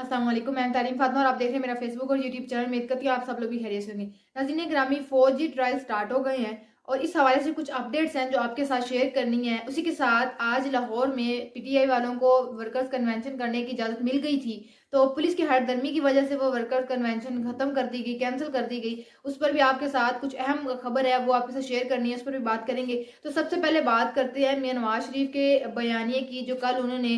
अस्सलाम वालेकुम, मैं तालीम फातिमा और आप देख रहे हैं मेरा फेसबुक और यूट्यूब चैनल। उम्मीद करती हूँ आप सब लोग भी खैरियत से होंगे। नाज़रीन ग्रामी 4G ट्रायल स्टार्ट हो गए हैं और इस हवाले से कुछ अपडेट्स हैं जो आपके साथ शेयर करनी है। उसी के साथ आज लाहौर में पीटीआई वालों को वर्कर्स कन्वेंशन करने की इजाज़त मिल गई थी, तो पुलिस की हरदर्मी की वजह से वो वर्कर्स कन्वेंशन ख़त्म कर दी गई, कैंसिल कर दी गई। उस पर भी आपके साथ कुछ अहम खबर है, वो आपके साथ शेयर करनी है, उस पर भी बात करेंगे। तो सबसे पहले बात करते हैं मियां नवाज शरीफ के बयानिए की, जो कल उन्होंने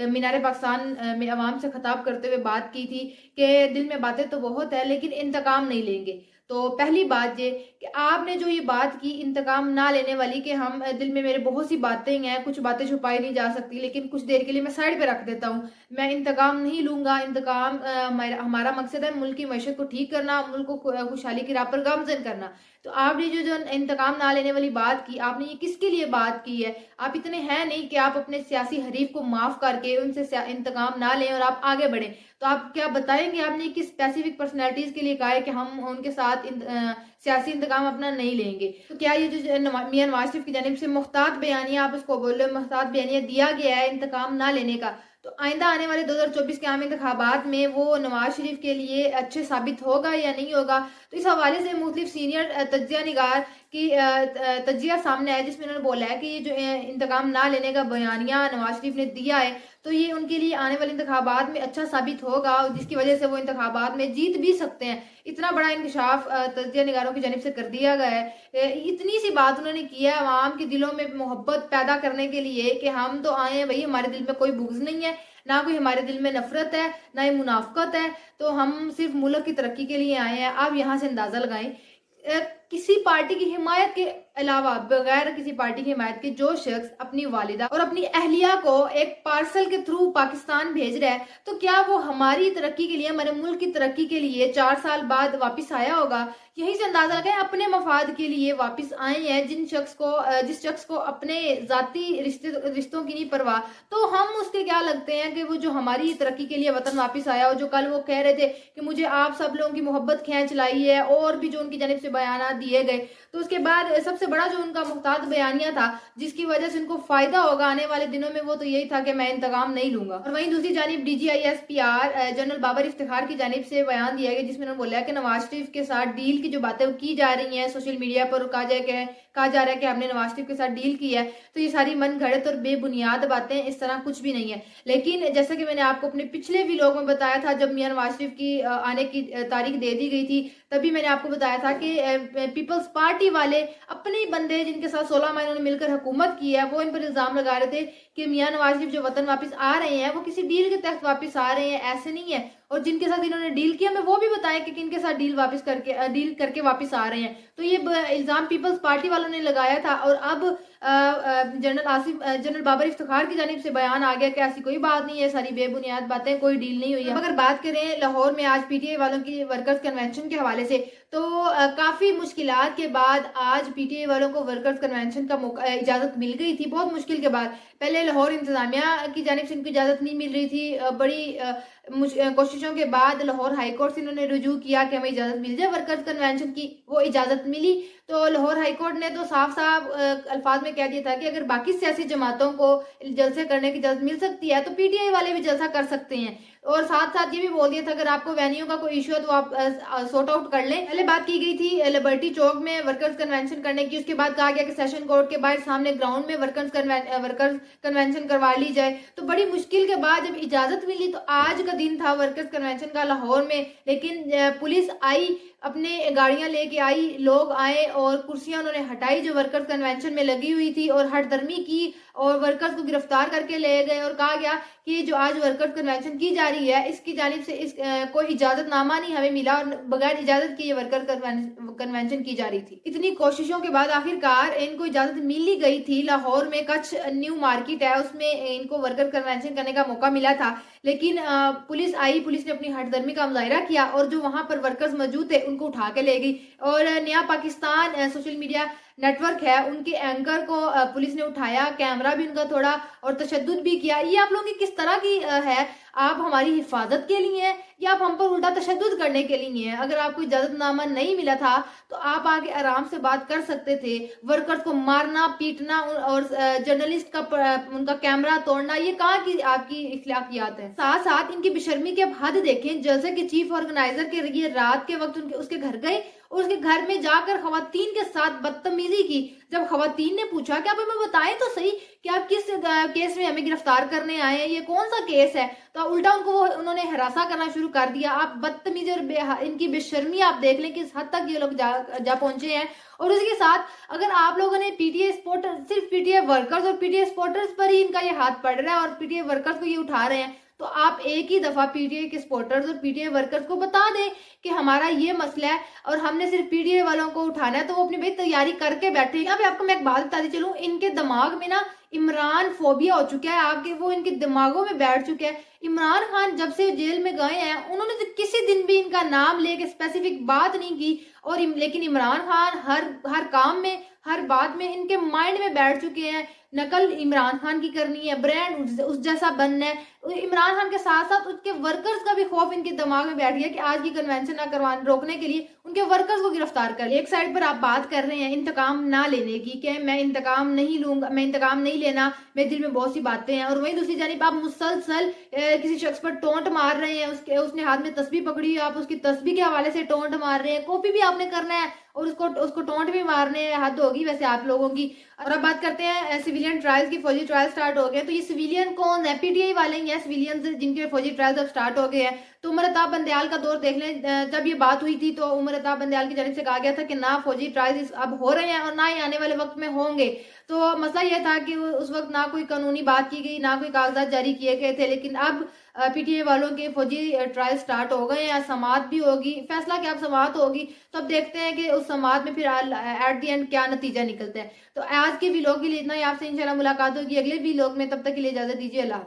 मीनार पाकिस्तान में अवाम से खिताब करते हुए बात की थी कि दिल में बातें तो बहुत है लेकिन इंतकाम नहीं लेंगे। तो पहली बात ये कि आपने जो ये बात की इंतकाम ना लेने वाली, कि हम दिल में मेरे बहुत सी बातें हैं, कुछ बातें छुपाई नहीं जा सकती, लेकिन कुछ देर के लिए मैं साइड पे रख देता हूँ। मैं इंतकाम नहीं लूंगा। इंतकाम हमारा मकसद है मुल्क की मैशत को ठीक करना, मुल्क को खुशहाली की राह पर गामजन करना। तो आपने जो इंतकाम ना लेने वाली बात की, आपने ये किसके लिए बात की है? आप इतने हैं नहीं कि आप अपने सियासी हरीफ को माफ करके उनसे इंतकाम ना लें और आप आगे बढ़ें। तो आप क्या बताएंगे आपने किस स्पेसिफिक पर्सनैलिटीज के लिए कहा है कि हम उनके साथ सियासी इंतकाम अपना नहीं लेंगे? तो क्या ये जो मियां नवाज शरीफ की जानिब से मुख्तात बयानिया, आप उसको बोलो मुख्तात बयानिया दिया गया है इंतकाम ना लेने का, तो आइंदा आने वाले 2024 के आम इंतखाबात में वो नवाज शरीफ के लिए अच्छे साबित होगा या नहीं होगा? तो इस हवाले से मुख्तलिफ सीनियर तजिया निगार की तजिया सामने आया, जिसमें उन्होंने बोला है कि ये जो इंतकाम ना लेने का बयानिया नवाज शरीफ ने दिया है, तो ये उनके लिए आने वाले इंतखाबात में अच्छा साबित होगा, जिसकी वजह से वो इंतखाबात में जीत भी सकते हैं। इतना बड़ा इंकशाफ तजिया निगारों की जानिब से कर दिया गया है। इतनी सी बात उन्होंने की है अवाम के दिलों में मोहब्बत पैदा करने के लिए कि हम तो आए हैं भाई, हमारे दिल में कोई बुग़्ज़ नहीं है, ना कोई हमारे दिल में नफरत है, ना ही मुनाफकत है, तो हम सिर्फ मुल्क की तरक्की के लिए आए हैं। आप यहाँ से अंदाजा लगाएं, किसी पार्टी की हिमायत के अलावा, बगैर किसी पार्टी की हिमायत के, जो शख्स अपनी वालिदा और अपनी अहलिया को एक पार्सल के थ्रू पाकिस्तान भेज रहा है, तो क्या वो हमारी तरक्की के लिए, हमारे मुल्क की तरक्की के लिए 4 साल बाद वापस आया होगा? यहीं से अंदाजा लगाएं, अपने मफाद के लिए वापस आए हैं। जिस शख्स को अपने जाती रिश्तों की नहीं परवाह, तो हम उसके क्या लगते हैं कि वो जो हमारी तरक्की के लिए वतन वापस आया, और जो कल वो कह रहे थे कि मुझे आप सब लोगों की मोहब्बत खींच लाई है, और भी जो उनकी जानिब से बयान दिए गए, तो उसके बाद सबसे बड़ा जो उनका मुख्तार बयानिया था जिसकी वजह से उनको फायदा होगा आने वाले दिनों में, वो तो यही था कि मैं इंतकाम नहीं लूंगा। और वहीं दूसरी जानिब DGISPR जनरल बाबर इफ्तिखार की जानिब से बयान दिया गया, जिसमें उन्होंने बोला है कि नवाज शरीफ के साथ डील की जो बातें की जा रही हैं सोशल मीडिया पर, कहा जा रहा है कि हमने नवाज शरीफ के साथ डील की है, तो ये सारी मन घड़त और बेबुनियाद बातें, इस तरह कुछ भी नहीं है। लेकिन जैसा कि मैंने आपको अपने पिछले व्लॉग में बताया था, जब मियां नवाज शरीफ की आने की तारीख दे दी गई थी, तभी मैंने आपको बताया था कि पीपल्स पार्टी वाले अपने ही बंदे, जिनके साथ 16 महीनों ने मिलकर हुकूमत की है, वो इन पर इल्जाम लगा रहे थे कि मियां नवाज शरीफ जो वतन वापस आ रहे हैं वो किसी डील के तहत वापस आ रहे हैं, ऐसे नहीं है। और जिनके साथ इन्होंने डील किया, मैं वो भी बताया कि किनके साथ डील करके वापस आ रहे हैं। तो ये इल्जाम पीपल्स पार्टी वालों ने लगाया था, और अब जनरल बाबर इफ्तिखार की जानिब से बयान आ गया कि ऐसी कोई बात नहीं है, सारी बेबुनियाद बातें, कोई डील नहीं हुई है। अगर बात करें लाहौर में आज पीटीआई वालों की वर्कर्स कन्वेंशन के हवाले से, तो काफी मुश्किलात के बाद आज पीटीआई वालों को वर्कर्स कन्वेंशन का इजाजत मिल गई थी, बहुत मुश्किल के बाद। पहले लाहौर इंतजामिया की जानिब से इनको इजाजत नहीं मिल रही थी, बड़ी कोशिशों के बाद लाहौर हाईकोर्ट से इन्होंने रुजू किया कि हमें इजाजत मिल जाए वर्कर्स कन्वेंशन की, वो इजाजत मिली। तो लाहौर हाईकोर्ट ने तो साफ साफ अल्फाज में कह दिया था कि अगर बाकी सियासी जमातों को जलसे करने की इजाजत मिल सकती है, तो पीटीआई वाले भी जलसा कर सकते हैं। और साथ साथ ये भी बोल दिया था अगर आपको वेन्यू का कोई इशू है तो आप सॉर्ट आउट कर लें। पहले बात की गई थी लिबर्टी चौक में वर्कर्स कन्वेंशन करने की, उसके बाद कहा गया कि सेशन कोर्ट के बाहर सामने ग्राउंड में वर्कर्स कन्वेंशन करवा ली जाए। तो बड़ी मुश्किल के बाद जब इजाजत मिली, तो आज का दिन था वर्कर्स कन्वेंशन का लाहौर में, लेकिन पुलिस आई, अपने गाड़ियां लेके आई, लोग आए और कुर्सियां उन्होंने हटाई जो वर्कर्स कन्वेंशन में लगी हुई थी, और हटधर्मी की, और वर्कर्स को गिरफ्तार करके ले गए, और कहा गया कि जो आज वर्कर्स कन्वेंशन की जा रही है, इसकी जानिब से कोई इजाजतनामा नहीं हमें मिला, और बगैर इजाजत के ये वर्कर कन्वेंशन की जा रही थी। इतनी कोशिशों के बाद आखिरकार इनको इजाजत मिल ही गई थी। लाहौर में कच्छ न्यू मार्केट है, उसमें इनको वर्कर कन्वेंशन करने का मौका मिला था, लेकिन पुलिस आई, पुलिस ने अपनी हटधर्मी का मुजाहिरा किया, और जो वहां पर वर्कर्स मौजूद थे उनको उठा के ले गई। और नया पाकिस्तान सोशल मीडिया नेटवर्क है, उनके एंकर को पुलिस ने उठाया, कैमरा भी उनका थोड़ा और तशद्दुद भी किया। ये आप लोगों की किस तरह की है? आप हमारी हिफाजत के लिए हैं या आप हम पर उल्टा तशद्दुद करने के लिए हैं? अगर आपको इजाज़तनामा नहीं मिला था तो आप आके आराम से बात कर सकते थे। वर्कर्स को मारना, पीटना और जर्नलिस्ट का उनका कैमरा तोड़ना, ये कहाँ की आपकी इखलाकियात है? साथ-साथ इनकी बेशर्मी की आप हद देखें। जलसे के चीफ ऑर्गेनाइजर के ये रात के वक़्त उसके घर गए और उसके घर में जाकर खवातीन के साथ बदतमीजी की। जब खवातीन ने पूछा कि आप हमें बताएं तो सही कि आप किस केस में हमें गिरफ्तार करने आए हैं, ये कौन सा केस है, तो उल्टा उन्होंने हरासा करना शुरू कर दिया। आप बदतमीजी और इनकी बेशर्मी आप देख लें किस हद तक ये लोग जा पहुंचे हैं। और उसके साथ अगर आप लोगों ने पीटीए सपोर्टर, सिर्फ पीटीए वर्कर्स और पीटीए सपोर्टर्स पर ही इनका ये हाथ पड़ रहा है और पीटीए वर्कर्स को ये उठा रहे हैं, तो आप एक ही दफा पीटीए के सपोर्टर्स और पीटीए वर्कर्स को बता दें कि हमारा ये मसला है और हमने सिर्फ पीटीए वालों को उठाना है, तो वो अपनी भाई तैयारी करके बैठे। यहाँ पे आपको मैं एक बात बताती चलूं, इनके दिमाग में ना इमरान फोबिया हो चुका है, आपके वो इनके दिमागों में बैठ चुका है। इमरान खान जब से जेल में गए हैं उन्होंने तो किसी दिन भी इनका नाम लेके स्पेसिफिक बात नहीं की, और लेकिन इमरान खान हर काम में, हर बात में इनके माइंड में बैठ चुके हैं। नकल इमरान खान की करनी है, ब्रांड उस जैसा बनना है। इमरान खान के साथ साथ उसके वर्कर्स का भी खौफ इनके दिमाग में बैठ गया कि आज की कन्वेंशन ना करवाने रोकने के लिए उनके वर्कर्स को गिरफ्तार कर लिया। एक साइड पर आप बात कर रहे हैं इंतकाम ना लेने की, कि मैं इंतकाम नहीं लूंगा, मैं इंतकाम नहीं लेना, मेरे दिल में बहुत सी बातें हैं, और वहीं दूसरी जानिब आप मुसलसल किसी शख्स पर टोंट मार रहे हैं, उसने हाथ में तस्बीह पकड़ी है, आप उसकी तस्बीह के हवाले से टोंट मार रहे हैं, कॉपी भी आपने करना है और उसको टोंट भी मारने हैं। हद होगी वैसे आप लोगों की। और अब बात करते हैं सिविलियन ट्रायल्स की। फौजी ट्रायल स्टार्ट हो गए, तो ये सिविलियन कौन है? पीटीआई वाले ही हैं सिविलियन जिनके फौजी ट्रायल्स अब स्टार्ट हो गए हैं। तो उमर अताब बंदयाल का दौर देख लें, जब ये बात हुई थी तो उमर अताब बंदयाल की जानिब से कहा गया था कि ना फौजी ट्रायल्स अब हो रहे हैं और ना ही आने वाले वक्त में होंगे। तो मसला यह था कि उस वक्त ना कोई कानूनी बात की गई, ना कोई कागजात जारी किए गए थे, लेकिन अब पीटीआई वालों के फौजी ट्रायल स्टार्ट हो गए हैं। समाअत भी होगी, फैसला क्या, अब समाअत होगी, तो अब देखते हैं कि उस समाअत में फिर एट दी एंड क्या नतीजा निकलता है। तो आज के व्लॉग के लिए इतना ही, आपसे इंशाल्लाह मुलाकात होगी अगले व्लॉग में, तब तक के लिए इजाजत दीजिए। अल्लाह।